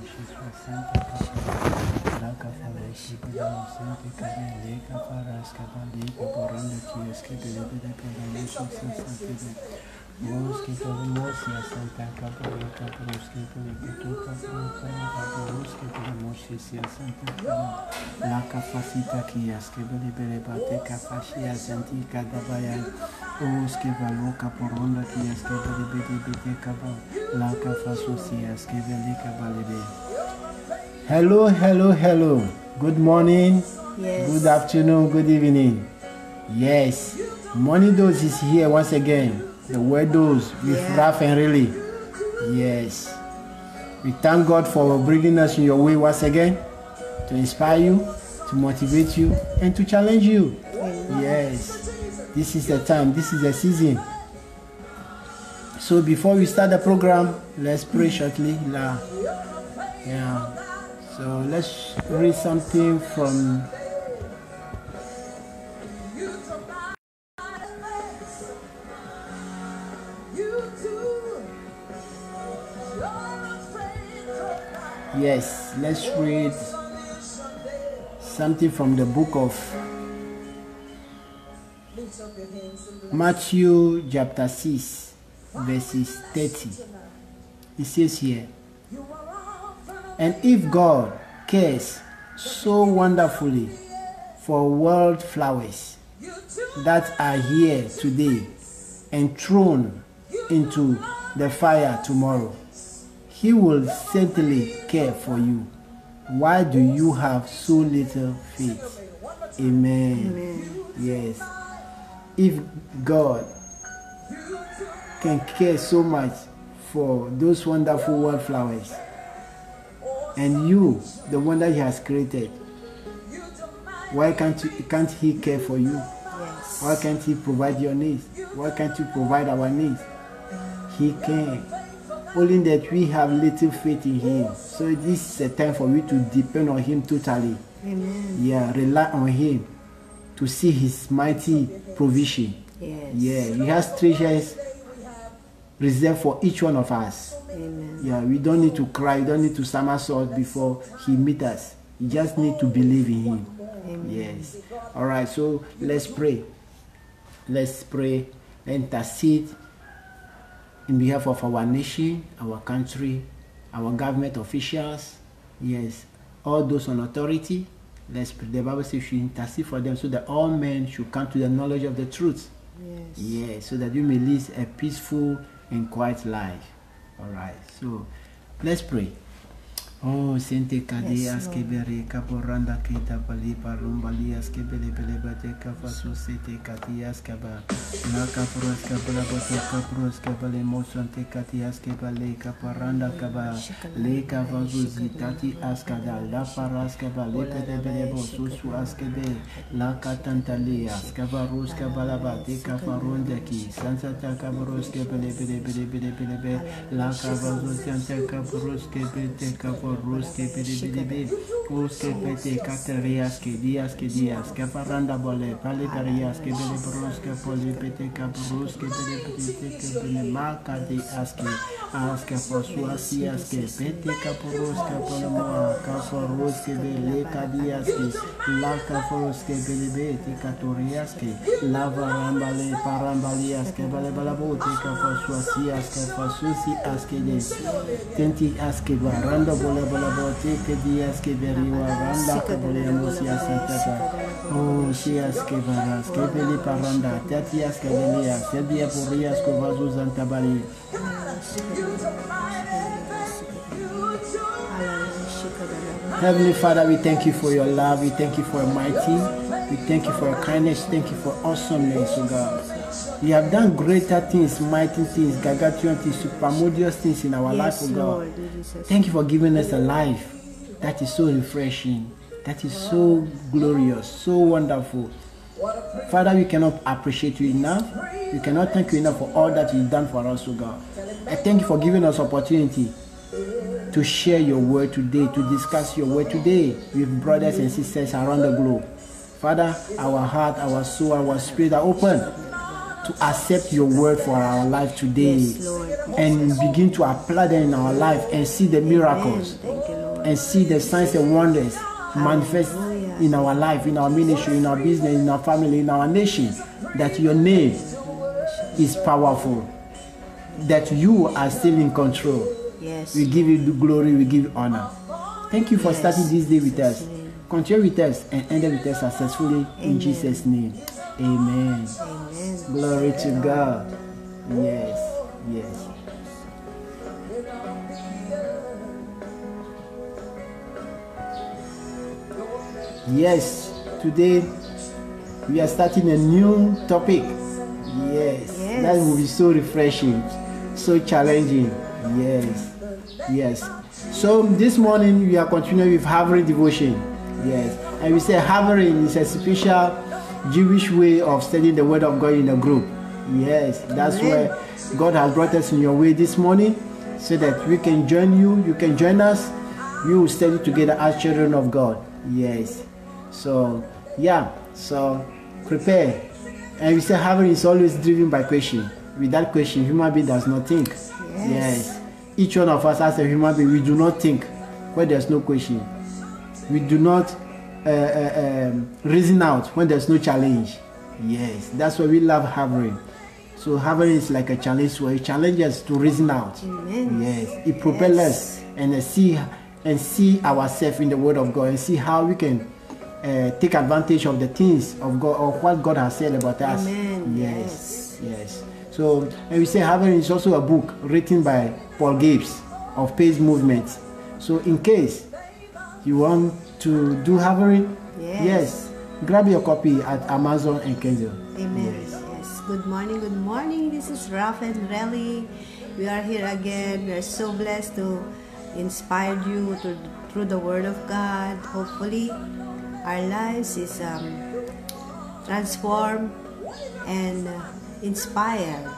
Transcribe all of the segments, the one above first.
La capacita que es que bele bate capacita senti kadabaya os que valoca por onda que es que bele kaba la cafasosia es que bele kabalebe. Hello, hello, hello. Good morning. Yes. Good afternoon. Good evening. Yes. Money Dose is here once again. The word dose with Raf and Really. Yes. We thank God for bringing us in your way once again to inspire you, to motivate you, and to challenge you. Yes. This is the time. This is the season. So before we start the program, let's pray shortly. Yeah. So let's read something from Yes, let's read something from the book of Matthew chapter 6 verses 30. It says here, and if God cares so wonderfully for wild flowers that are here today and thrown into the fire tomorrow, He will certainly care for you. Why do you have so little faith? Amen. Amen. Yes. If God can care so much for those wonderful wildflowers, and you, the one that He has created, why can't He care for you? Yes. Why can't He provide your needs? Why can't He provide our needs? He can. Only that we have little faith in Him. So this is a time for you to depend on Him totally. Amen. Yeah, rely on Him to see His mighty provision. Yes. Yeah, He has treasures reserved for each one of us. Amen. Yeah, we don't need to cry, we don't need to somersault before He meets us. You just need to believe in Him. Amen. Yes. All right, so let's pray. Let's pray, intercede in behalf of our nation, our country, our government officials, yes, all those on authority. Let's pray. The Bible says we should intercede for them so that all men should come to the knowledge of the truth. Yes. Yes, so that you may live a peaceful and quiet life. All right, so let's pray. Oh, sente kadias ke bere kaporanda kita pali parumbalias ke bele bele bate kafasu sete katias kaba na kapros kabala bote kapros kabale mosante katias ke bale kaporanda kaba le kavazu zitati askada la paras kabale pede bele bosusu askebe la katantalia skavarus kabala bate kafarunda ki sansata kabros ke bele bele la kavazu sante kapros ke bete Rus que pede Rus que pete caterias que días que faranda bole paliperias que bele bros que poli pete caprus que pede que bele marca de aske fosuasias que pete caprus que polimoa caforus que bele cadias que la caforus que bele bete catorias que lava rambale parambalias que bele balabote cafosuasias que fosusi aske de tenti aske baranda bole balabote que días que veriwa randa que bolemos ya santa oh sias que varas que bele paranda tatias que belia sebia porias que vazos antabali. Heavenly Father, we thank you for your love, we thank you for your mighty, we thank you for your kindness, thank you for awesomeness, oh God. You have done greater things, mighty things, gargantuan things, supermodious things in our life, oh God. Thank you for giving us a life that is so refreshing, that is so glorious, so wonderful. Father, we cannot appreciate you enough. We cannot thank you enough for all that you've done for us, oh God. I thank you for giving us opportunity to share your word today, to discuss your word today with brothers and sisters around the globe. Father, our heart, our soul, our spirit are open to accept your word for our life today, and begin to apply them in our life and see the miracles and see the signs and wonders manifest in our life, in our ministry, in our business, in our family, in our nation, that your name is powerful, that you are still in control. Yes. We give you the glory, we give you honor. Thank you for starting this day with us. Continue with us and end it with us successfully in Jesus' name. Amen. Amen. Glory to God. Yes, yes. Yes, today we are starting a new topic. Yes, that will be so refreshing, so challenging. Yes, yes. So this morning we are continuing with Havering devotion. Yes, and we say Havering is a special Jewish way of studying the Word of God in a group. Yes, that's where God has brought us in your way this morning, so that we can join you. You can join us. We will study together as children of God. Yes. So yeah, so prepare. And we say Havering is always driven by question. Without question, human being does not think. Yes. Each one of us as a human being, we do not think when there's no question. We do not reason out when there's no challenge. Yes, that's why we love Havering. So Havering is like a challenge where it challenges us to reason out. Amen. Yes, it propels us and see ourselves in the Word of God and see how we can take advantage of the things of God or what God has said about us. Amen. Yes, yes. So, and we say Havering is also a book written by Paul Gibbs of Pace Movement. So, in case you want to do Havering, yes, grab your copy at Amazon and Kindle. Amen. Yes. Good morning, good morning. This is Ralph and Relly. We are here again. We are so blessed to inspire you through the Word of God. Hopefully, our lives is transformed and inspired.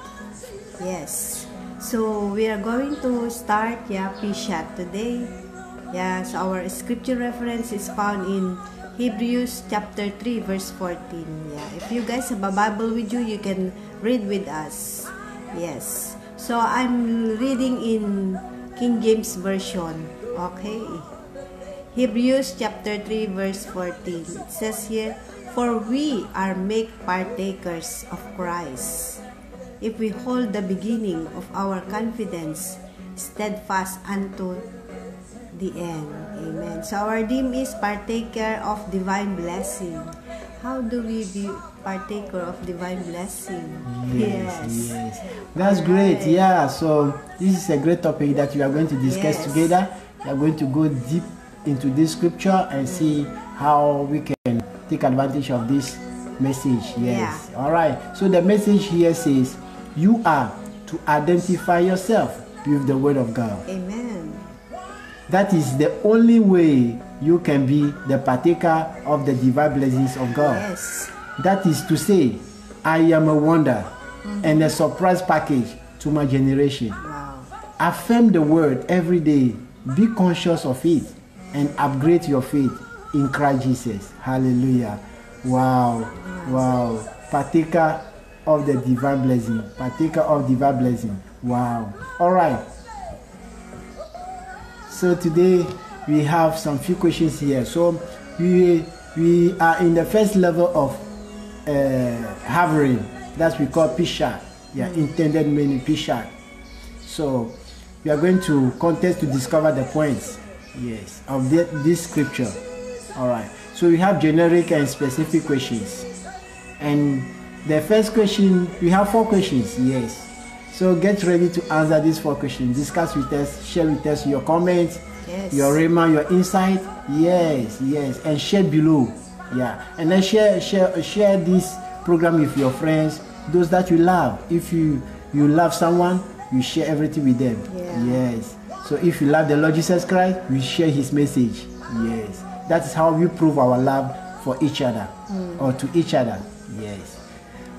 Yes. So we are going to start Pishat today. Yes, our scripture reference is found in Hebrews chapter 3 verse 14. If you guys have a Bible with you, you can read with us. Yes. So I'm reading in King James Version. Okay. Hebrews chapter 3 verse 14. It says here, "For we are made partakers of Christ, if we hold the beginning of our confidence steadfast unto the end." Amen. So our theme is partaker of divine blessing. How do we be partaker of divine blessing? Yes. That's great. Yeah. So this is a great topic that we are going to discuss together. We are going to go deep into this scripture and see how we can take advantage of this message. Yes. All right. So the message here says, you are to identify yourself with the Word of God. Amen. That is the only way you can be the partaker of the divine blessings of God. Yes. That is to say, I am a wonder and a surprise package to my generation. Wow. Affirm the word every day. Be conscious of it and upgrade your faith in Christ Jesus. Hallelujah. Wow. Wow. Partaker of the divine blessing. Partaker of divine blessing. Wow. All right. So today we have some few questions here. So we are in the first level of Havering. That's we call Pishat. Intended meaning Pishat. So we are going to contest to discover the points, yes, of this scripture. All right. So we have generic and specific questions. And the first question, we have 4 questions. Yes. So get ready to answer these 4 questions. Discuss with us, share with us your comments, your rhema, your insight. Yes, yes. And share below. Yeah. And then share this program with your friends, those that you love. If you love someone, you share everything with them. Yes. So if you love the Lord Jesus Christ, we share his message. Yes. That is how we prove our love for each other or to each other. Yes.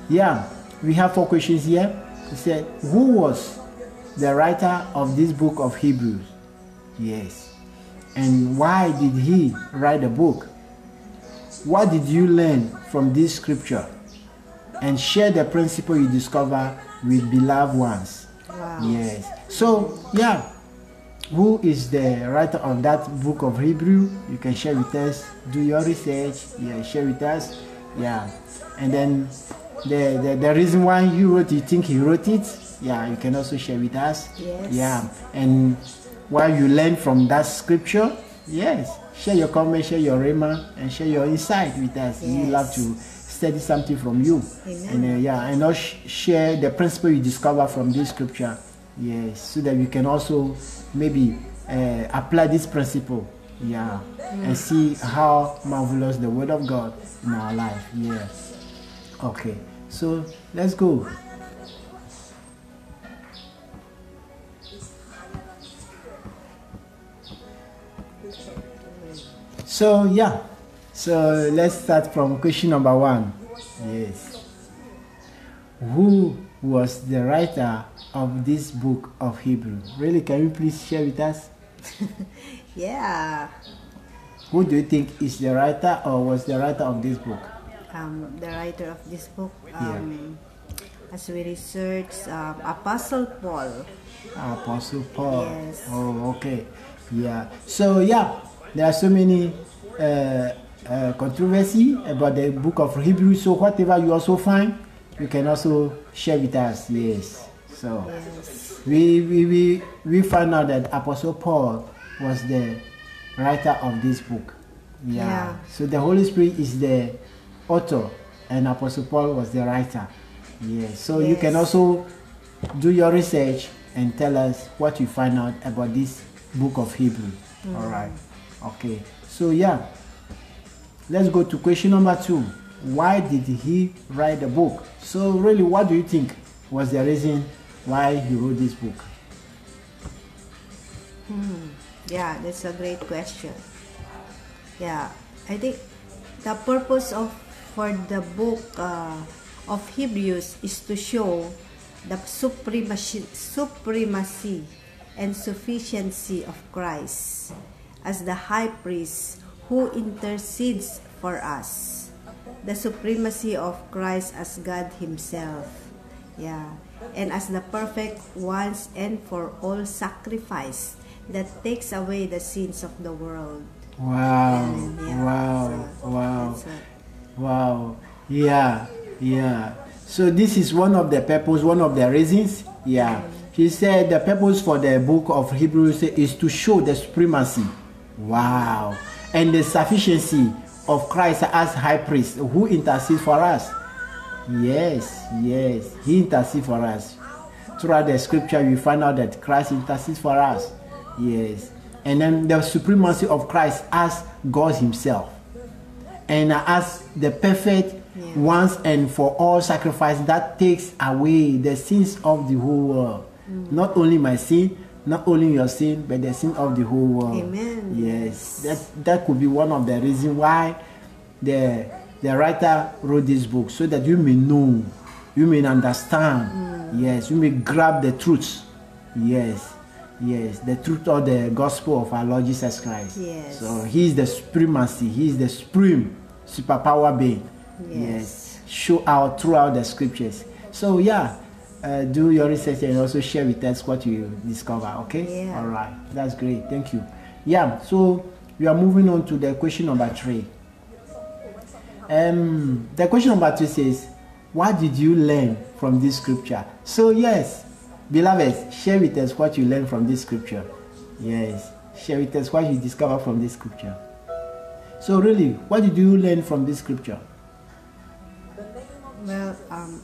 Yeah. We have 4 questions here. He said, who was the writer of this book of Hebrews? Yes. And why did he write the book? What did you learn from this scripture? And share the principle you discover with beloved ones. Wow. Yes. So, yeah. who is the writer of that book of Hebrew, you can share with us. Do your research. Yeah, share with us. Yeah, and then the reason why he wrote, you think he wrote it, yeah, you can also share with us. Yes. Yeah, and while you learn from that scripture, yes, share your comment, share your rhema, and share your insight with us. Yes. We love to study something from you. Amen. And yeah, and also share the principle you discover from this scripture. Yes, so that you can also maybe apply this principle. Yeah, and see how marvelous the word of God in our life. Yeah. Okay, so let's go. So yeah, so let's start from question number 1. Yes. Who was the writer of this book of Hebrew? Really, can you please share with us? Yeah. Who do you think is the writer or was the writer of this book? The writer of this book, as we research, Apostle Paul. Apostle Paul. Yes. Oh, okay. Yeah. So yeah, there are so many controversy about the book of Hebrew. So whatever you also find, you can also share with us. Yes. So Yes. we find out that Apostle Paul was the writer of this book. Yeah. So the Holy Spirit is the author, and Apostle Paul was the writer. Yes. So you can also do your research and tell us what you find out about this book of Hebrew. All right. Okay. So yeah, let's go to question number 2. Why did he write the book? So really, what do you think was the reason why he wrote this book? Yeah, that's a great question. Yeah, I think the purpose for the book of Hebrews is to show the supremacy and sufficiency of Christ as the high priest who intercedes for us. The supremacy of Christ as God himself. Yeah, and as the perfect once and for all sacrifice that takes away the sins of the world. Wow. Yeah, Wow. so Wow. that's what- Wow. Yeah. Yeah. So this is one of the purpose, one of the reasons. Yeah. He said the purpose for the book of Hebrews is to show the supremacy. Wow. And the sufficiency of Christ as high priest who intercedes for us. Yes. Yes. He intercedes for us. Throughout the scripture, we find out that Christ intercedes for us. Yes. And then the supremacy of Christ as God himself. And as the perfect once and for all sacrifice that takes away the sins of the whole world. Not only my sin, not only your sin, but the sin of the whole world. Amen. Yes. That could be one of the reasons why the writer wrote this book, so that you may know, you may understand. Yes, you may grab the truth. Yes. Yes, the truth of the gospel of our Lord Jesus Christ. Yes. So he is the supremacy, he is the supreme superpower being. Yes. Show out throughout the scriptures. So yeah, do your research and also share with us what you discover. Okay. Yeah. All right. That's great. Thank you. Yeah. So we are moving on to the question number 3. The question number 2 says, what did you learn from this scripture? So yes, beloved, share with us what you learned from this scripture. Yes. Share with us what you discover from this scripture. So really, what did you learn from this scripture? Well,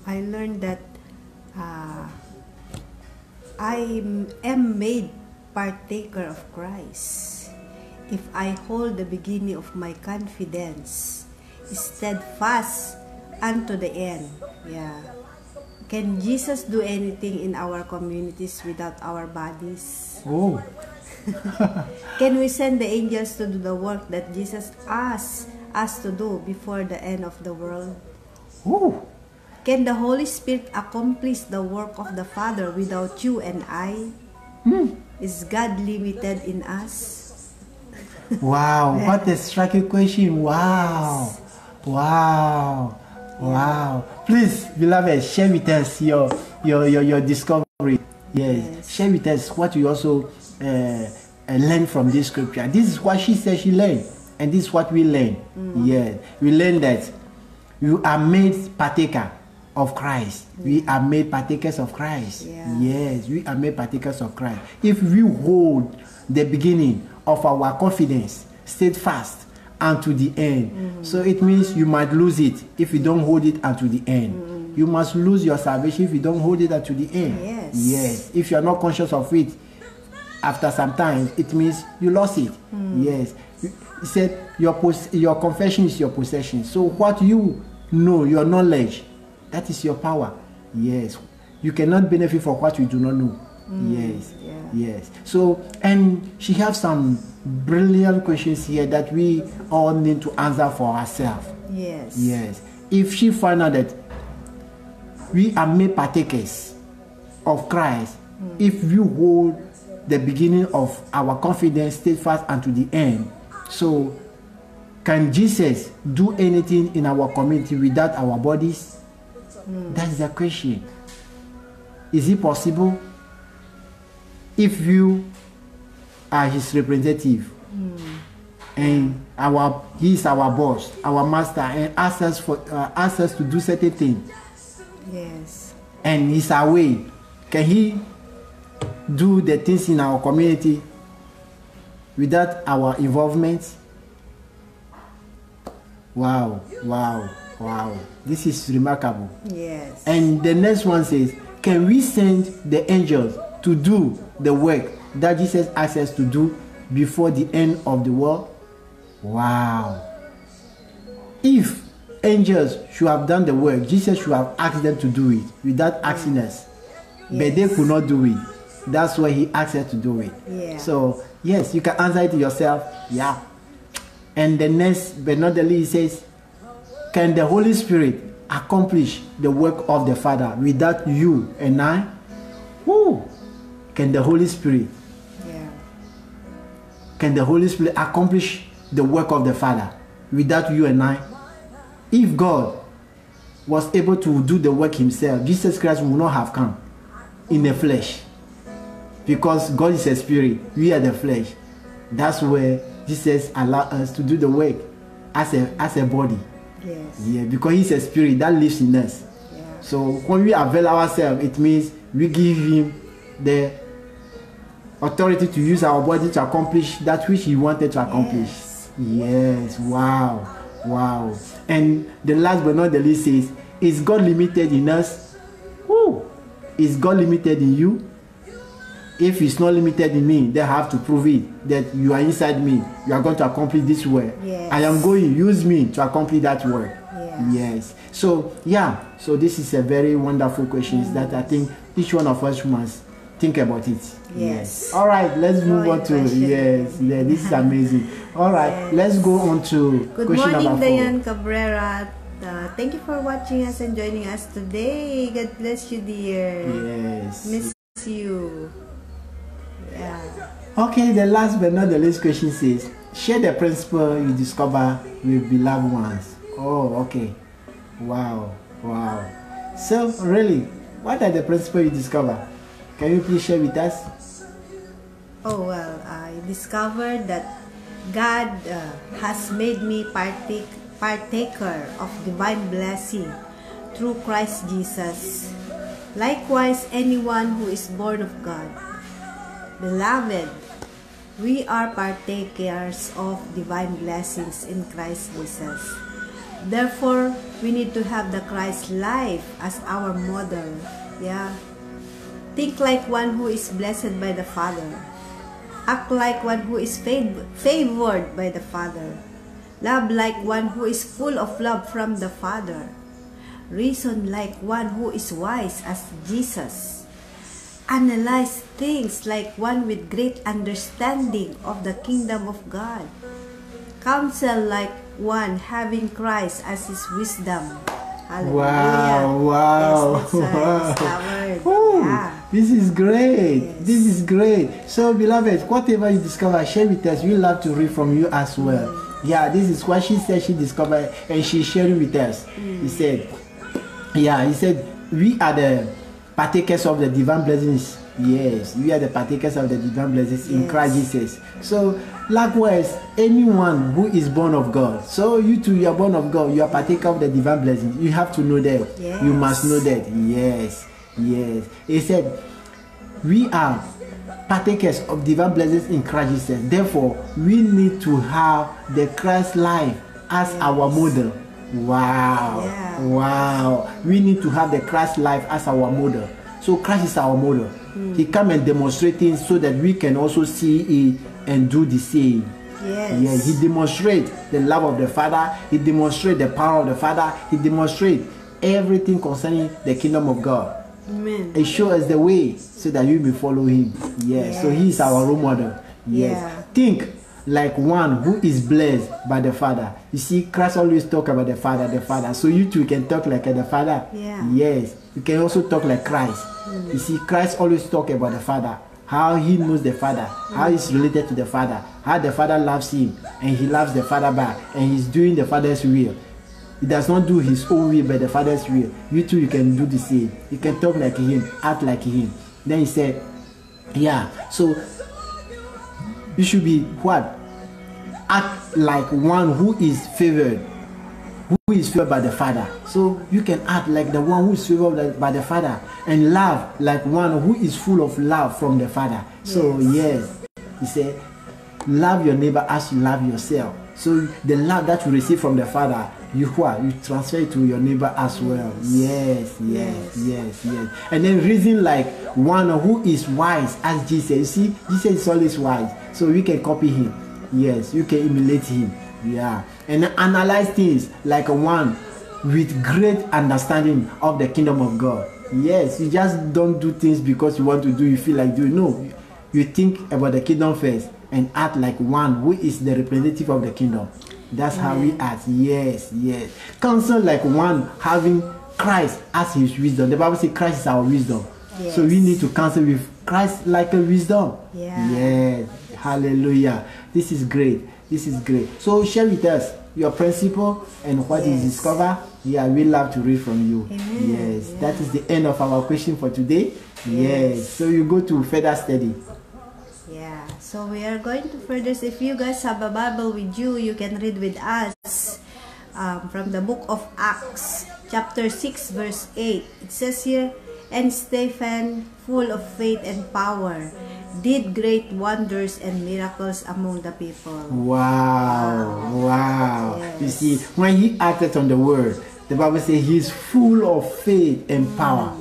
I learned that I am made partaker of Christ if I hold the beginning of my confidence steadfast unto the end. Yeah. Can Jesus do anything in our communities without our bodies? Oh. Can we send the angels to do the work that Jesus asked us to do before the end of the world? Oh. Can the Holy Spirit accomplish the work of the Father without you and I? Is God limited in us? Wow, what a striking question. Wow. Wow. Wow. Please, beloved, share with us your discovery. Yes. Share with us what you also learn from this scripture. This is what she said she learned, and this is what we learn. Yeah, we learn that you are made partaker of Christ. We are made partakers of Christ. Yeah. Yes, we are made partakers of Christ. If we hold the beginning of our confidence steadfast unto the end, so it means you might lose it if you don't hold it unto the end. You must lose your salvation if you don't hold it unto the end. Yes. Yes. If you are not conscious of it after some time, it means you lost it. Yes. He said your confession is your possession. So what you know, your knowledge, that is your power. Yes. You cannot benefit from what you do not know. Yes. Yeah. Yes. So, and she has some brilliant questions here that we all need to answer for ourselves. Yes. Yes. If she find out that we are made partakers of Christ, if we hold the beginning of our confidence steadfast unto the end, so can Jesus do anything in our community without our bodies? That's the question. Is it possible? If you are his representative, and he is our boss, our master, and asks us to do certain things, Yes. and he's away, can he do the things in our community without our involvement? Wow, wow, wow. This is remarkable. Yes. And the next one says, can we send the angels to do the work that Jesus asked us to do before the end of the world? Wow. If angels should have done the work, Jesus should have asked them to do it without asking us. But they could not do it. That's why he asked us to do it. Yeah. So, yes, you can answer it to yourself. Yeah. And the next, but not the least, says, can the Holy Spirit accomplish the work of the Father without you and I? Woo! Can the Holy Spirit? Yeah. Can the Holy Spirit accomplish the work of the Father without you and I? If God was able to do the work himself, Jesus Christ would not have come in the flesh. Because God is a spirit, we are the flesh. That's where Jesus allowed us to do the work as a body. Yes. Yeah, because he's a spirit that lives in us. Yeah. So when we avail ourselves, it means we give him the authority to use our body to accomplish that which he wanted to accomplish. Yes. Wow. Wow. And the last but not the least says, is God limited in us? Who? Is God limited in you? If he's not limited in me, they have to prove it that you are inside me. You are going to accomplish this work. Yes. I am going to use me to accomplish that work. Yeah. Yes. So yeah. So this is a very wonderful question that I think each one of us must think about it. Yes. All right. Let's move on to question. yes. Yeah, this is amazing. All right. Yes. Let's go on to Good question morning, number 4. Dayan Cabrera. Thank you for watching us and joining us today. God bless you, dear. Yes. Miss you. Yeah. Okay, the last but not the least question says, share the principle you discover with beloved ones. Oh, okay. Wow, wow. So, really, what are the principles you discover? Can you please share with us? Oh, well, I discovered that God has made me partaker of divine blessing through Christ Jesus. Likewise, anyone who is born of God. Beloved, we are partakers of divine blessings in Christ Jesus. Therefore, we need to have the Christ life as our model. Yeah. Think like one who is blessed by the Father. Act like one who is favored by the Father. Love like one who is full of love from the Father. Reason like one who is wise as Jesus. Analyze things like one with great understanding of the kingdom of God. Counsel like one having Christ as his wisdom. Hallelujah. Wow. Yes, that's our Ooh, yeah. This is great. Yes. This is great. So, beloved, whatever you discover, share with us. We love to read from you as well. Yeah, this is what she said she discovered, and she's sharing with us. He said, we are the partakers of the divine blessings Yes, we are the partakers of the divine blessings in Christ Jesus. So, likewise, anyone who is born of God, so you too, you are born of God, you are partaker of the divine blessings. You have to know that. Yes. You must know that. Yes, yes. He said, we are partakers of divine blessings in Christ Jesus. Therefore, we need to have the Christ life as our model. Wow. Yeah. Wow. We need to have the Christ life as our model. So Christ is our model. He come and demonstrate things so that we can also see it and do the same. Yes. Yeah, he demonstrates the love of the Father. He demonstrates the power of the Father. He demonstrates everything concerning the kingdom of God. Amen. He shows us the way so that we may follow him. Yes. So he is our role model. Yes. Yeah. Think like one who is blessed by the Father. You see, Christ always talk about the Father, the Father. So you too can talk like the Father. Yeah. Yes. You can also talk like Christ. You see, Christ always talk about the Father. How he knows the Father, how he's related to the Father, how the Father loves him, and he loves the Father back, and he's doing the Father's will. He does not do his own will, but the Father's will. You too, you can do the same. You can talk like him, act like him. Then he said, yeah, so you should be what? Act like one who is favored. Who is favored by the Father. So you can act like the one who is favored by the Father, and love like one who is full of love from the Father. So yes, he said, love your neighbor as you love yourself. So the love that you receive from the Father, you transfer it to your neighbor as well. Yes. And then reason like one who is wise as Jesus. You see, Jesus is always wise, so we can copy him. Yes, you can emulate him. Yeah, and analyze things like one with great understanding of the kingdom of God. Yes, you just don't do things because you want to do, you feel like doing. No, you think about the kingdom first and act like one who is the representative of the kingdom. That's how we act. Yes. Counsel like one having Christ as his wisdom. The Bible says Christ is our wisdom. Yes. So we need to counsel with Christ like a wisdom. Yeah. Yes. Hallelujah. This is great. So share with us your principle and what you discover. Yeah, we love to read from you. Amen. Yes. That is the end of our question for today. Yes. So you go to further study. Yeah, so we are going to further. If you guys have a Bible with you, you can read with us from the book of Acts, chapter 6, verse 8. It says here, and Stephen, full of faith and power, did great wonders and miracles among the people. Wow. Yes. You see, when he acted on the word, the Bible says he's full of faith and power.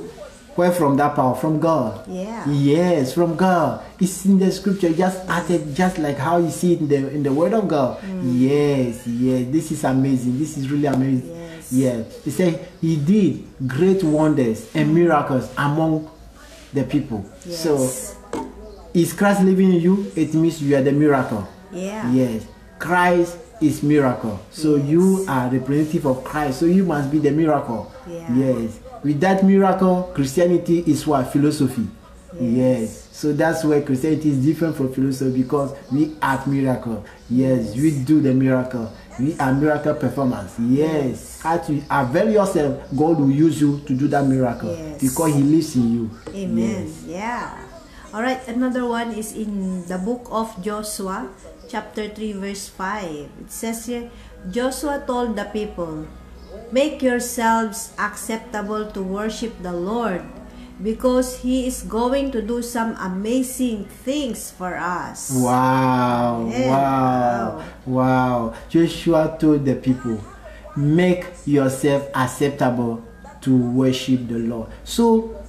Where from that power? From God. Yeah. Yes, from God. It's in the scripture. Just acted just like how you see it in the word of God. Yes. This is amazing. This is really amazing. Yes. Yeah. He said he did great wonders and miracles among the people. Yes. So is Christ living in you? It means you are the miracle. Yeah. Yes. Christ is miracle. So you are representative of Christ. So you must be the miracle. Yeah. Yes. With that miracle, Christianity is what? Philosophy. Yes. So that's where Christianity is different from philosophy, because we act miracle. Yes. We do the miracle. We are miracle performance. Yes. As you avail yourself, God will use you to do that miracle. Yes. Because he lives in you. Amen. Yes. Yeah. Alright, another one is in the book of Joshua, chapter 3, verse 5. It says here, Joshua told the people, make yourselves acceptable to worship the Lord, because he is going to do some amazing things for us. Wow. Yeah. Wow. Joshua told the people, make yourself acceptable to worship the Lord. So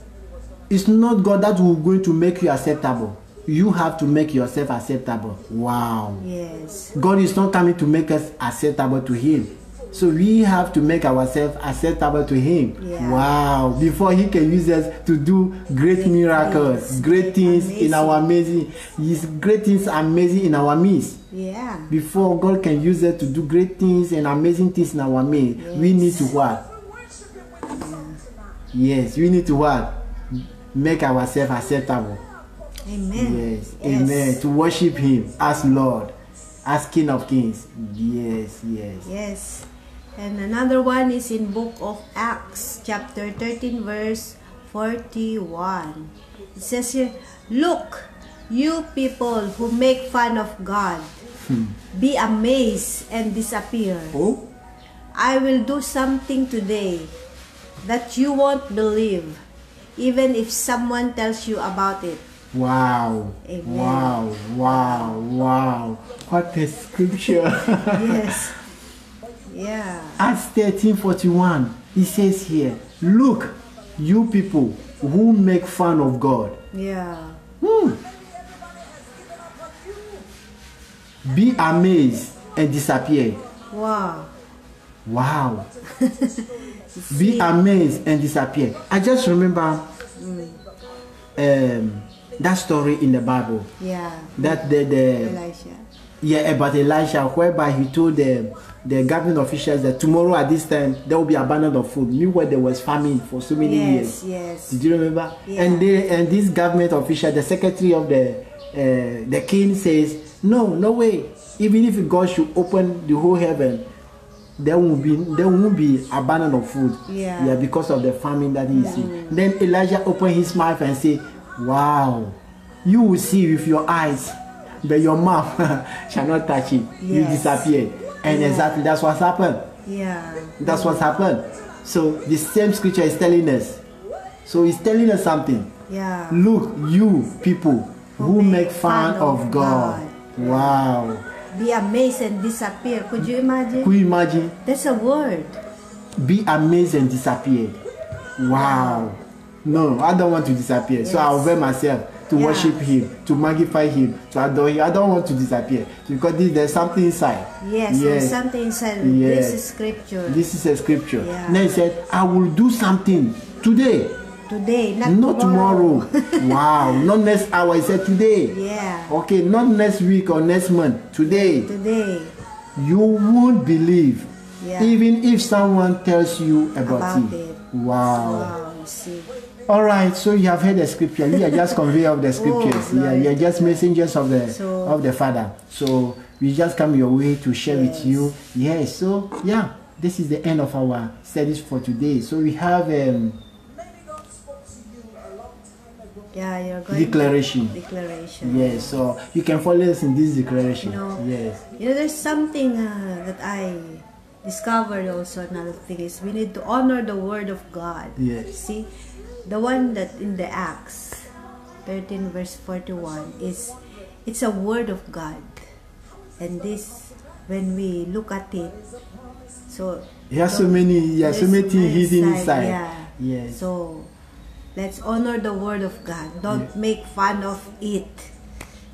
it's not God that will going to make you acceptable. You have to make yourself acceptable. Wow. Yes. God is not coming to make us acceptable to him. So we have to make ourselves acceptable to him. Yeah. Wow. Before he can use us to do great miracles, great things in our amazing. His great things are amazing in our midst. Yeah. Before God can use us to do great things and amazing things in our midst, we need to what? Yes, we need to what? Make ourselves acceptable. Amen. Yes. Amen. To worship him as Lord, as King of Kings. Yes. Yes. And another one is in book of Acts, chapter 13, verse 41. It says here, look, you people who make fun of God, be amazed and disappear. Oh, I will do something today that you won't believe, even if someone tells you about it. wow. Amen. Wow, wow, wow. What a scripture. Yes. Yeah. Acts 13:41. It says here, look, you people who make fun of God. Yeah. Be amazed and disappear. Wow. Wow. Be amazed and disappear. I just remember that story in the Bible. Yeah. That the Elisha. yeah, about Elisha, whereby he told the government officials that tomorrow at this time there will be abundance of food. Meanwhile, there was famine for so many years. Yes. Did you remember? Yeah. And this government official, the secretary of the king, says, no way. Even if God should open the whole heaven, there won't be abundance of food. Yeah. Because of the famine that he see. Then Elijah opened his mouth and said, wow, you will see with your eyes, but your mouth shall not touch it. You Yes. disappear. And exactly that's what's happened. Yeah. That's what's happened. So the same scripture is telling us. So it's telling us something. Yeah. Look, you people who make fun of God. Wow. Be amazed and disappear. Could you imagine? Could you imagine? That's a word. Be amazed and disappear. Wow. No, I don't want to disappear. So I'll veil myself to Yeah. worship Him, to magnify Him, to adore Him. I don't want to disappear because there's something inside. Yes, there's something inside. Yes. This is scripture. This is a scripture. Yeah. Then He said, I will do something today, Today, not tomorrow. Wow. Not next hour. He said today. Yeah. Okay, not next week or next month. Today. Today. You won't believe. Yeah. Even if someone tells you about About it. it. Wow. Wow, you see. All right, so you have heard the scripture. We are just conveyor of the scriptures. Oh, Yeah, we are just messengers of the So- Father. So we just come your way to share Yes. with you. Yes. So yeah, this is the end of our studies for today. So we have Yeah, you're going declaration. Declaration. Yes. So you can follow us in this declaration. No. Yes. You know, there's something that I discovered also. Another thing is we need to honor the word of God. Yes. See, the one that in the Acts 13 verse 41 is, it's a word of God. And this, when we look at it, so There are so many, there's so many things hidden inside. Yeah. Yes. So let's honor the word of God. Don't make fun of it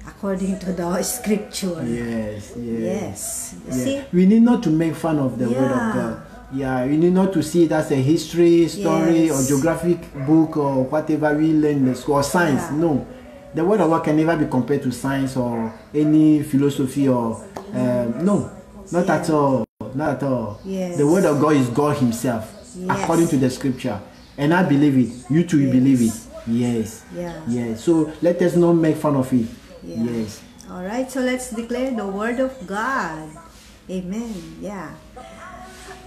according to the scripture. Yes. Yes. Yes. You Yeah. see? We need not to make fun of the word of Yeah. God. Yeah, we need not to see it as a history, story, Yes. or geographic book or whatever we learn in the school, or science. Yeah. No. The word of God can never be compared to science or any philosophy or no, not Yeah. at all. Not at all. Yes. The word of God is God Himself, Yes. according to the scripture. And I believe it. You too, you Yes. believe it. Yes. Yeah. Yes. So let us not make fun of it. Yeah. Yes. All right, so let's declare the word of God. Amen. Yeah.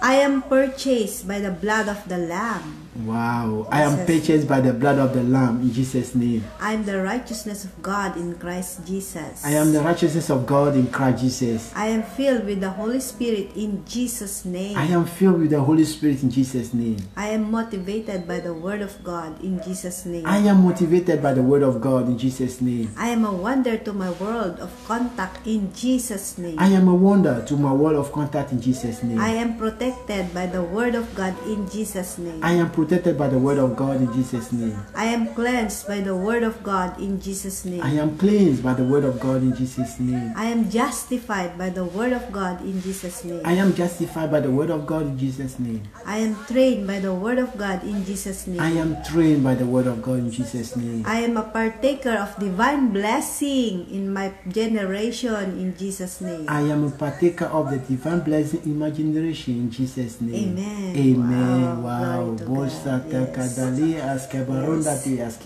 I am purchased by the blood of the Lamb. Wow. I am Jesus. purchased by the blood of the Lamb in Jesus' name. I am the righteousness of God in Christ Jesus. I am the righteousness of God in Christ Jesus. I am filled with the Holy Spirit in Jesus' name. I am filled with the Holy Spirit in Jesus' name. I am motivated by the word of God in Jesus' name. I am motivated by the word of God in Jesus' name. I am a wonder to my world of contact in Jesus' name. I am a wonder to my world of contact in Jesus' name. I am protected by the word of God in Jesus' name. I am protected by the word of God in Jesus' name. I am cleansed by the word of God in Jesus' name. I am cleansed by the word of God in Jesus' name. I am justified by the word of God in Jesus' name. I am justified by the word of God in Jesus' name. I am trained by the word of God in Jesus' name. I am trained by the word of God in Jesus' name. I am a partaker of divine blessing in my generation in Jesus' name. I am a partaker of the divine blessing in my generation in Jesus' name. Amen. Amen. Wow. Wow. Glory to God. Yes.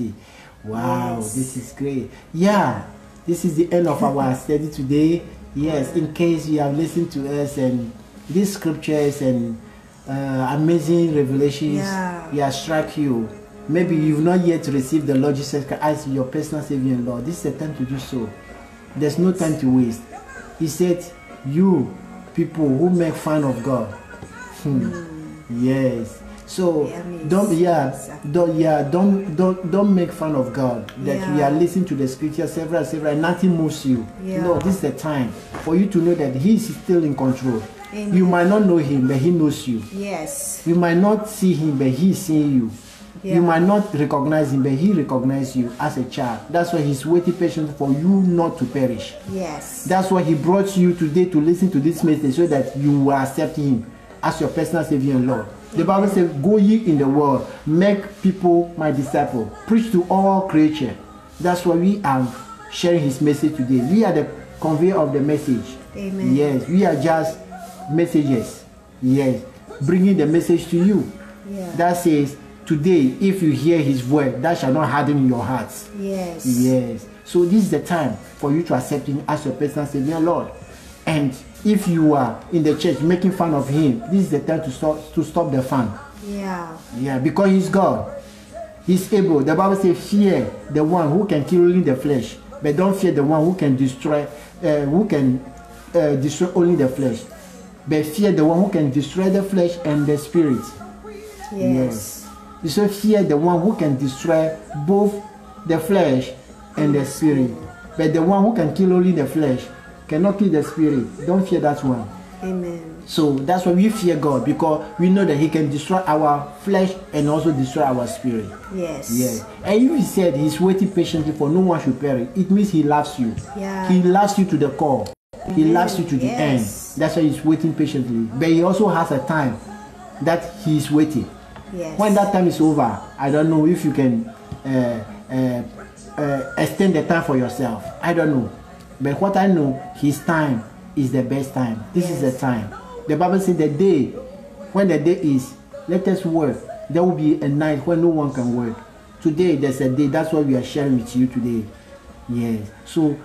Wow, Yes. this is great. Yeah, this is the end of our study today. Yes, in case you have listened to us and these scriptures and amazing revelations, Yeah. struck you. Maybe you've not yet received the Lord Jesus Christ as your personal Savior and Lord. This is the time to do so. There's no time to waste. He said, you people who make fun of God. Yes. So don't make fun of God. That we are listening to the scripture several, and nothing moves you. No, this is the time for you to know that He is still in control. Amen. You might not know Him, but He knows you. Yes. You might not see Him, but He is seeing you. You might not recognize Him, but He recognizes you as a child. That's why He's waiting patiently for you not to perish. Yes. That's why He brought you today to listen to this message, so that you will accept Him as your personal Savior and Lord. The Bible says, go ye in the world, make people my disciple, preach to all creatures. That's why we are sharing His message today. We are the conveyor of the message. Amen. Yes, we are just messengers. Yes, bringing the message to you. That says, today, if you hear His word, that shall not harden your hearts. Yes. Yes. So this is the time for you to accept Him as your personal Savior and Lord. And if you are in the church making fun of Him, this is the time to stop the fun. Yeah, because He's God. He's able. The Bible says, fear the one who can kill only the flesh, but don't fear the one who can destroy only the flesh. But fear the one who can destroy the flesh and the spirit. Yes. You should fear the one who can destroy both the flesh and the spirit. But the one who can kill only the flesh cannot kill the spirit. Don't fear that one. Amen. So that's why we fear God, because we know that He can destroy our flesh and also destroy our spirit. Yes. Yes. And if He said He's waiting patiently for no one should perish, it means He loves you. He loves you to the core. He loves you to the end. That's why He's waiting patiently. But He also has a time that He is waiting. Yes. When that time is over, I don't know if you can extend the time for yourself. I don't know. But what I know, His time is the best time. This is the time. The Bible says the day, when the day is, let us work. There will be a night when no one can work. Today, there's a day. That's what we are sharing with you today. Yes. So,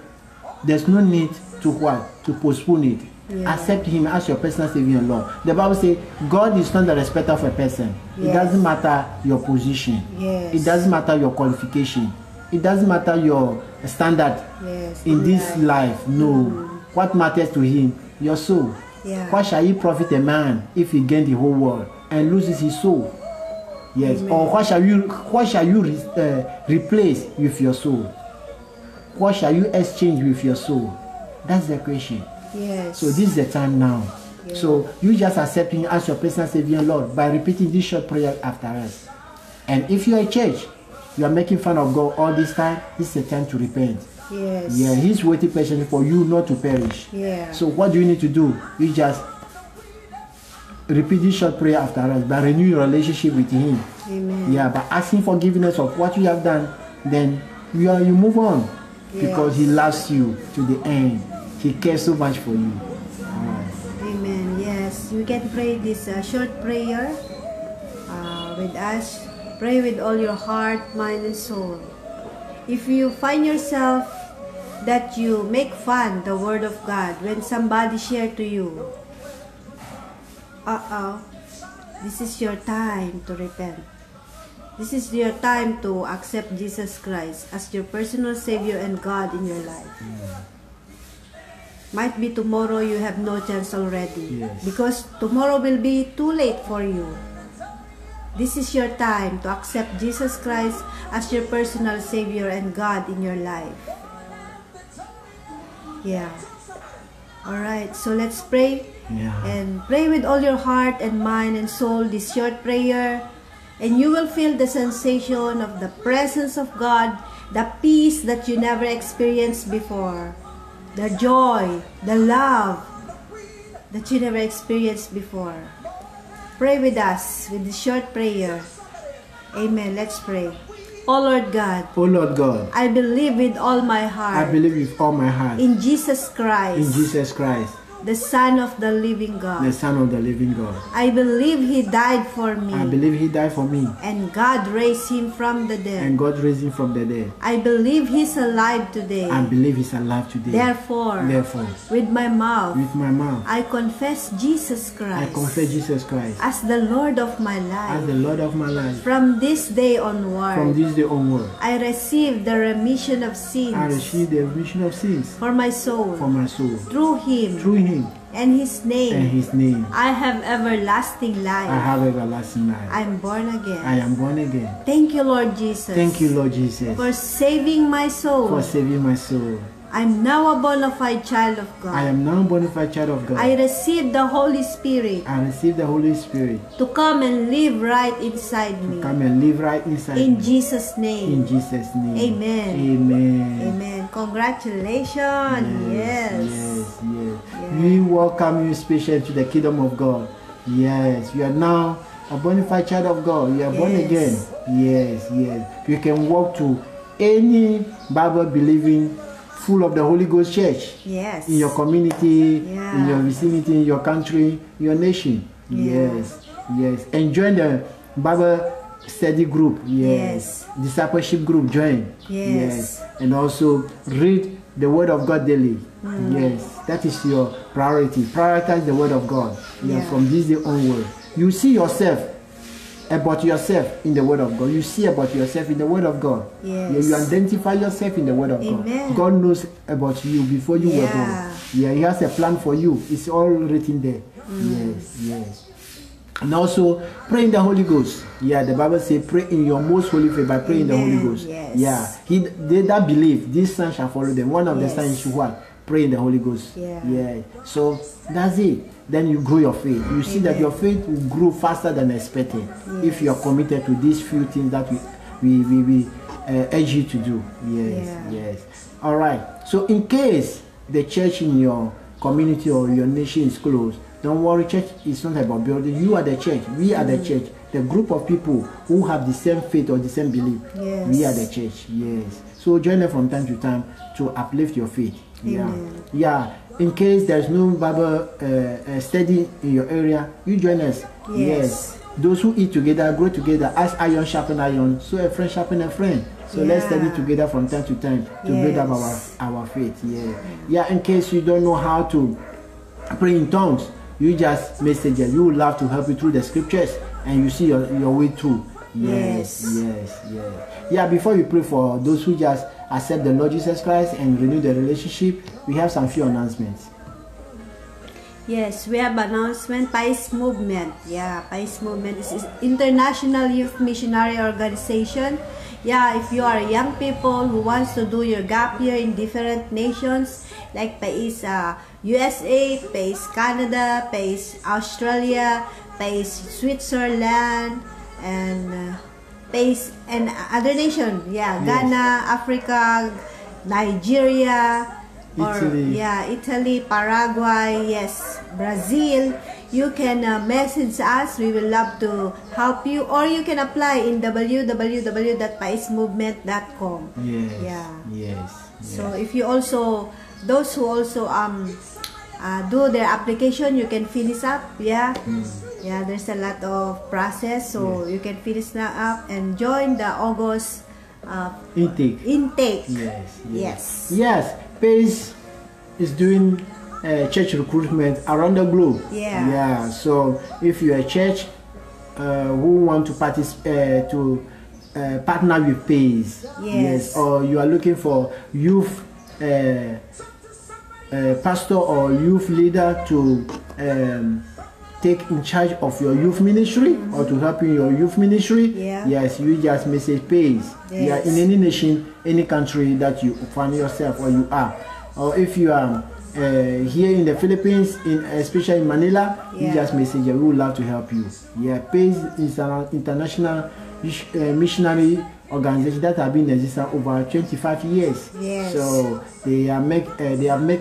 there's no need to what? To postpone it. Accept Him as your personal Savior and Lord. The Bible says God is not the respecter of a person. It doesn't matter your position. It doesn't matter your qualification. It doesn't matter your standard in this life. No. What matters to Him? Your soul. What shall He profit a man if he gain the whole world and loses his soul? Yes. Amen. Or what shall you replace with your soul? What shall you exchange with your soul? That's the question. Yes. So this is the time now. So you just accept Him as your personal Savior and Lord by repeating this short prayer after us. And if you are a church, you are making fun of God all this time, this is the time to repent. Yes. Yeah, He's waiting patiently for you not to perish. So what do you need to do? You just repeat this short prayer after us by renewing your relationship with Him. Amen. Yeah, by asking forgiveness of what you have done, then you move on. Because He loves you to the end. He cares so much for you. Amen. Yes, you can pray this short prayer with us. Pray with all your heart, mind, and soul. If you find yourself that you make fun the Word of God when somebody share to you, this is your time to repent. This is your time to accept Jesus Christ as your personal Savior and God in your life. Might be tomorrow you have no chance already. Because tomorrow will be too late for you. This is your time to accept Jesus Christ as your personal Savior and God in your life. Alright, so let's pray. And pray with all your heart and mind and soul this short prayer. And you will feel the sensation of the presence of God, the peace that you never experienced before, the joy, the love that you never experienced before. Pray with us with this short prayer. Amen. Let's pray. Oh Lord God. Oh Lord God. I believe with all my heart. I believe with all my heart. In Jesus Christ. In Jesus Christ. the Son of the living the God. Son of the living God. I believe He died for me, I believe He died for me, and God raised Him from the dead. and God raised Him from the dead. I believe He's alive today. I believe He's alive today. Therefore, with my mouth, with my mouth, I confess Jesus I Christ confess Jesus Christ as the Lord of my as the life. Lord of my life. From this day From onward, this day onward, I receive the remission of I sins receive the remission of sins for my soul for my soul. through Him Through Him and His and name. His name, I have everlasting I life. have everlasting life. I'm born I again. am born again. Thank you, Lord Jesus. Thank you, Lord Jesus, for saving my soul. for saving my soul. I'm now a bona fide child of God. I am now a bona fide child of God. I receive the Holy Spirit I receive the Holy Spirit to come and live right inside me. come and live right inside In me. Jesus' In name. Jesus' name. Amen. Amen. Amen. Congratulations. Yes. Yes. Yeah. We welcome you special to the kingdom of God. Yes. You are now a bona fide child of God. You are born again. Yes. Yes. You can walk to any Bible believing, full of the Holy Ghost church Yes. in your community, Yeah. in your vicinity, in your country, your nation. Yeah. Yes. And join the Bible study group. Yes. Discipleship group. Join. Yes. And also read the Word of God daily. Yes. That is your priority. Prioritize the Word of God. Yes. Yeah. From this day onward, you see yourself about yourself in the Word of God. You see about yourself in the Word of God. Yes. Yeah, you identify yourself in the Word of Amen. God. God knows about you before you were born. Yeah. Yeah, He has a plan for you. It's all written there. Yes. And also pray in the Holy Ghost. Yeah, the Bible says pray in your most holy faith by praying in the Holy Amen. Ghost. Yes. Yeah, they that believe, this sign shall follow them. One of the Yes. signs is what? Pray in the Holy Ghost. Yeah. So that's it. Then you grow your faith. You see that Amen. your faith will grow faster than expected if you are committed to these few things that we urge you to do. Yes. All right. So in case the church in your community or your nation is closed, don't worry. Church is not about building. You are the church. We are the church. The group of people who have the same faith or the same belief. Yes. We are the church. Yes. So join them from time to time to uplift your faith. Amen. Yeah. In case there's no Bible study in your area, you join us. Yes. Those who eat together, grow together, as iron sharpen iron, so a friend sharpen a friend. So let's study together from time to time to build up our faith. Yeah. In case you don't know how to pray in tongues, you just message us. We would love to help you through the scriptures and you see your way through. Yes. Yeah, before we pray for those who just accept the Lord Jesus Christ and renew the relationship, we have some few announcements. Yes, we have announcement. PAIS Movement. Yeah, PAIS Movement is International Youth Missionary Organization. Yeah, if you are young people who wants to do your gap year in different nations, like PAIS USA, PAIS Canada, PAIS Australia, PAIS Switzerland, and PAIS and other nations. Yeah, Ghana, Africa, Nigeria, Italy, Paraguay, yes, Brazil. You can message us. We will love to help you, or you can apply in www.paismovement.com. Yes. So if you also, those who also do their application, you can finish up. Yeah, there's a lot of process, so you can finish that up and join the August intake. Yes. PAIS is doing church recruitment around the globe. So if you're a church who want to participate partner with PAIS, or you are looking for youth pastor or youth leader to take in charge of your youth ministry or to help you in your youth ministry, you just message PAIS. In any nation, any country that you find yourself or you are, or if you are here in the Philippines, especially in Manila, you just message. We would love to help you. PAIS is an international missionary organization that have been in existence over 25 years. So they have make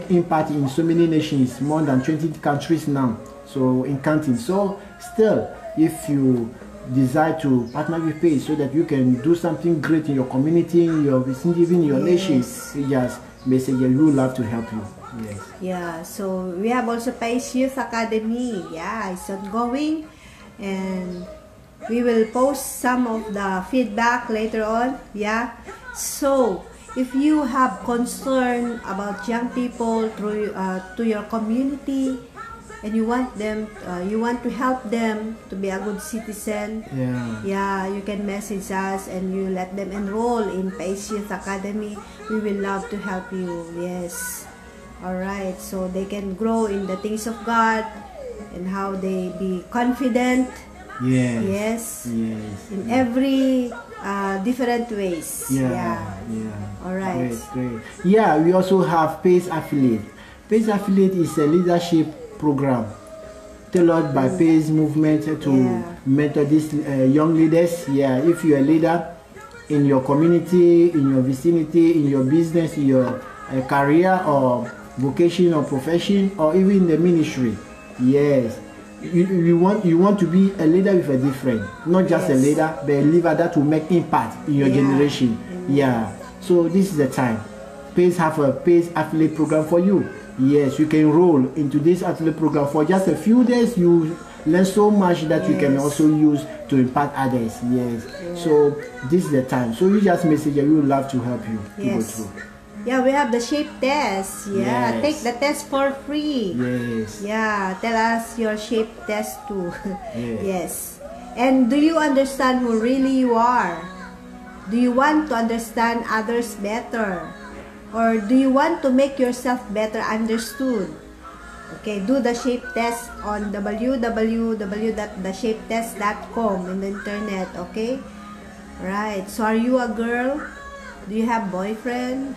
impact in so many nations, more than 20 countries now. So in counting. So still, if you desire to partner with PAIS so that you can do something great in your community, in your vicinity, even in your nation, you just message. We would love to help you. Yes. Yeah, so we have also Pace Youth Academy. Yeah, it's ongoing, and we will post some of the feedback later on. Yeah, so if you have concern about young people through to your community, and you want them, you want to help them to be a good citizen. Yeah, you can message us and you let them enroll in Pace Youth Academy. We will love to help you. Yes. All right, so they can grow in the things of God and how they be confident. Yes. In every different ways. All right. Great. Yeah, we also have Pace Affiliate. Pace Affiliate is a leadership program tailored by Pace Movement to mentor these young leaders. Yeah, if you're a leader in your community, in your vicinity, in your business, in your career or vocation or profession, or even in the ministry, yes, you want to be a leader with a different, not just a leader, but a leader that will make impact in your generation. Yeah, so this is the time. Pace have a Pace Affiliate program for you. Yes, you can enroll into this affiliate program for just a few days. You learn so much that you can also use to impact others. Yes. So this is the time. So you just message and we would love to help you to go through. Yeah, we have the shape test. Yeah, take the test for free. Yes. Yeah, tell us your shape test too. Yes. And do you understand who really you are? Do you want to understand others better? Or do you want to make yourself better understood? Okay, do the shape test on www.theshapetest.com in the internet, okay? Right, so are you a girl? Do you have boyfriend?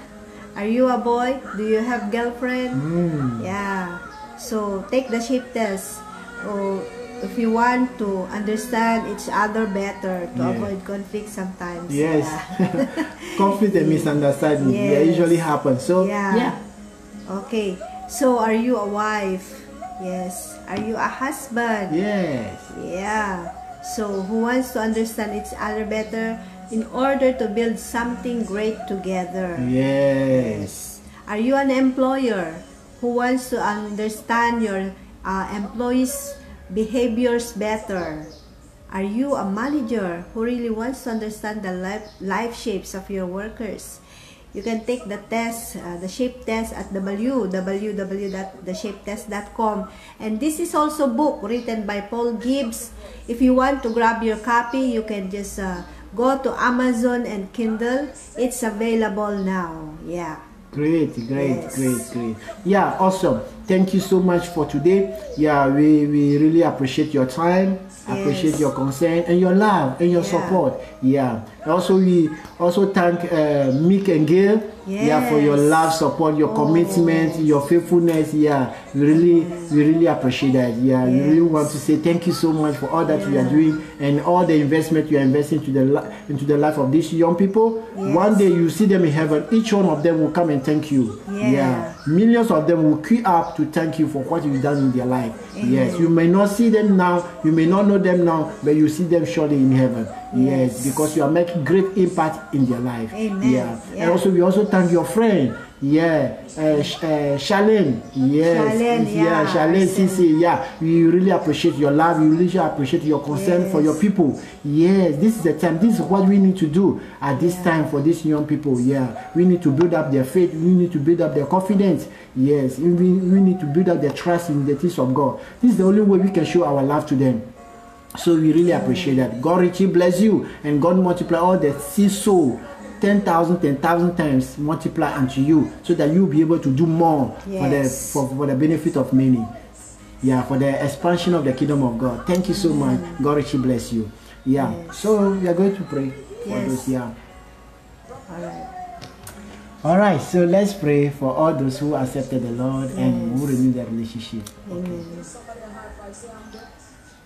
Are you a boy? Do you have girlfriend? Yeah, so take the shape test. Oh, if you want to understand each other better, to avoid conflict sometimes. Yes. Conflict and misunderstanding usually happen. So okay, so are you a wife? Yes. Are you a husband? Yes. Yeah. So who wants to understand each other better in order to build something great together? Yes. Are you an employer who wants to understand your employees' behaviors better? Are you a manager who really wants to understand the life shapes of your workers? You can take the test, the shape test at www.theshapetest.com. And this is also a book written by Paul Gibbs. If you want to grab your copy, you can just go to Amazon and Kindle. It's available now. Yeah. Great. Yeah, awesome. Thank you so much for today. Yeah, we really appreciate your time, appreciate your concern and your love and your support. Yeah. Also, we also thank Mick and Gail. Yeah, for your love, support, your commitment, your faithfulness. Yeah, we really appreciate that. Yeah, we really want to say thank you so much for all that you are doing and all the investment you are investing into the life of these young people. One day you see them in heaven. Each one of them will come and thank you. Yeah, millions of them will queue up to thank you for what you've done in their life. Yes, you may not see them now, you may not know them now, but you see them surely in heaven. Yes, because you are making great impact in their life. Yeah, and also we also thank your friend. Charlene. Yes. Charlene Sisi. Yeah, we really appreciate your love. We really appreciate your concern for your people. Yes, this is the time. This is what we need to do at this time for these young people. Yeah, we need to build up their faith. We need to build up their confidence. Yes, we need to build up their trust in the things of God. This is the only way we can show our love to them. So we really appreciate that. God richly bless you and God multiply all the seed soul 10,000 times multiply unto you, so that you'll be able to do more for the benefit of many. Yeah, for the expansion of the kingdom of God. Thank you so much. God richly bless you. Yeah. So we are going to pray for those. Yeah. All right. So let's pray for all those who accepted the Lord and who renew their relationship. Okay.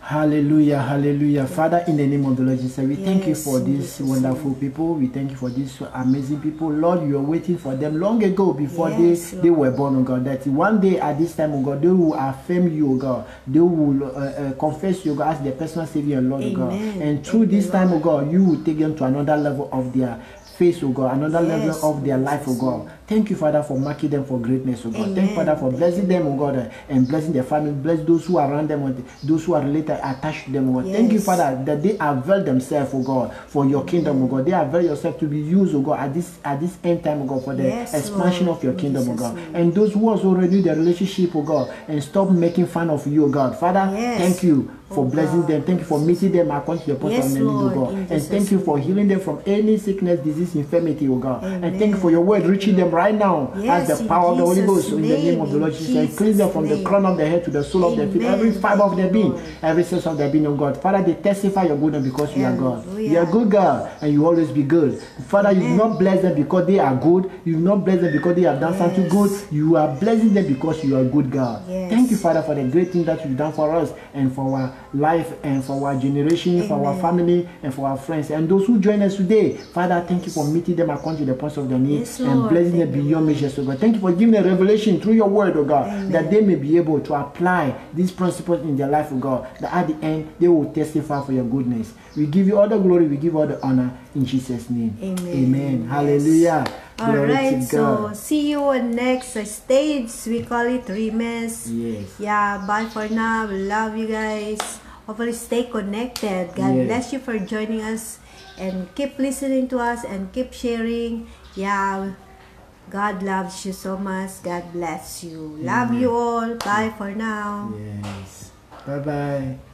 Hallelujah, hallelujah. Father, in the name of the Lord Jesus, we thank you for these wonderful people. We thank you for these amazing people. Lord, you are waiting for them long ago before they were born, oh God. That one day at this time, oh God, they will affirm you, oh God. They will confess you, oh God, as their personal Savior and Lord, oh God. And through this time, oh God, you will take them to another level of their face, oh God, another level of their life, oh God. Thank you, Father, for marking them for greatness, oh God. Amen. Thank you, Father, for blessing them, oh God, and blessing their family. Bless those who are around them, those who are related, attached to them, oh God. Yes. Thank you, Father, that they avail themselves, oh God, for your kingdom, oh God. They avail yourself to be used, oh God, at this end time, oh God, for the Yes, expansion Lord. of your In kingdom, oh Jesus' God. name. And those who also renew their relationship, oh God, and stop making fun of you, oh God. Father, Yes. thank you for Oh blessing God. them. Thank you for meeting them according to your point Yes, of need, oh Lord. God. In And Jesus' thank you for name. healing them from any sickness, disease, infirmity, oh God. And thank you Amen. for your word Thank reaching you, them right now Yes, as the in power of the Holy Jesus' Ghost in the name of the name, Lord in Jesus. And cleanse them Jesus' from the name. crown of their head to the sole of their feet, every Amen. fiber of Thank their you, being, Lord. every sense of their being, oh God. Father, they testify your goodness because you are God. You are Hallelujah. good God and you always be good. Father, you do Amen. not bless them because they are good. You do not bless them because they have done something Yes. good. You are blessing them because you are good God. Yes. Thank you, Father, for the great thing that you've done for us and for our life and for our generation, for our Amen. family and for our friends. And those who join us today, Father, thank you for Yes. meeting them according to the points of their need Yes, and Lord. blessing them Thank you, beyond Lord. measures, oh God. Thank you for giving a revelation through your word, oh God, Amen. that they may be able to apply these principles in their life, oh God, that at the end they will testify for your goodness. We give you all the glory, we give you all the honor in Jesus' name. Amen. Amen. Yes. Hallelujah. All Glory right, to so God. see you on next stage. We call it Remes. Yes. Yeah, bye for now. We love you guys. Hopefully stay connected. God Yes. bless you for joining us and keep listening to us and keep sharing. Yeah, God loves you so much. God bless you. Love Amen. you all. Bye for now. Yes. Bye-bye.